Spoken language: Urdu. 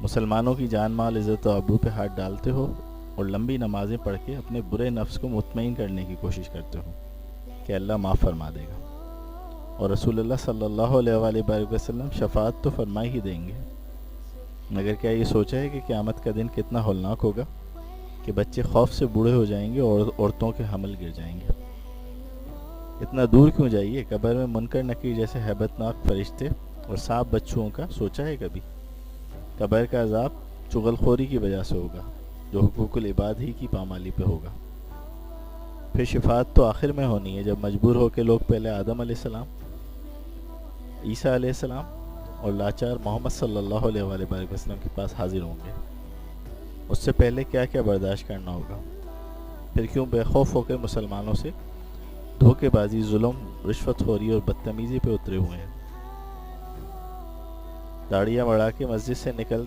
مسلمانوں کی جان مال عزت و آبرو پہ ہاتھ ڈالتے ہو اور لمبی نمازیں پڑھ کے اپنے برے نفس کو مطمئن کرنے کی کوشش کرتے ہو کہ اللہ معاف فرما دے گا، اور رسول اللہ صلی اللہ علیہ وآلہ وسلم شفاعت تو فرما ہی دیں گے، مگر کیا یہ سوچا ہے کہ قیامت کا دن کتنا ہولناک ہوگا کہ بچے خوف سے بوڑھے ہو جائیں گے اور عورتوں کے حمل گر جائیں گے؟ اتنا دور کیوں جائیے، قبر میں منکر نکیر جیسے ہیبت ناک فرشتے اور سانپ بچھوؤں کا سوچا ہے کبھی؟ قبر کا عذاب چغل خوری کی وجہ سے ہوگا، جو حقوق العباد ہی کی پامالی پہ ہوگا۔ پھر شفاعت تو آخر میں ہونی ہے، جب مجبور ہو کے لوگ پہلے آدم علیہ السلام، عیسیٰ علیہ السلام اور لاچار محمد صلی اللہ علیہ وآلہ وسلم کے پاس حاضر ہوں گے۔ اس سے پہلے کیا کیا برداشت کرنا ہوگا؟ پھر کیوں بے خوف ہو کے مسلمانوں سے دھوکے بازی، ظلم، رشوت خوری اور بدتمیزی پہ اترے ہوئے ہیں؟ داڑیاں بڑھا کے مسجد سے نکل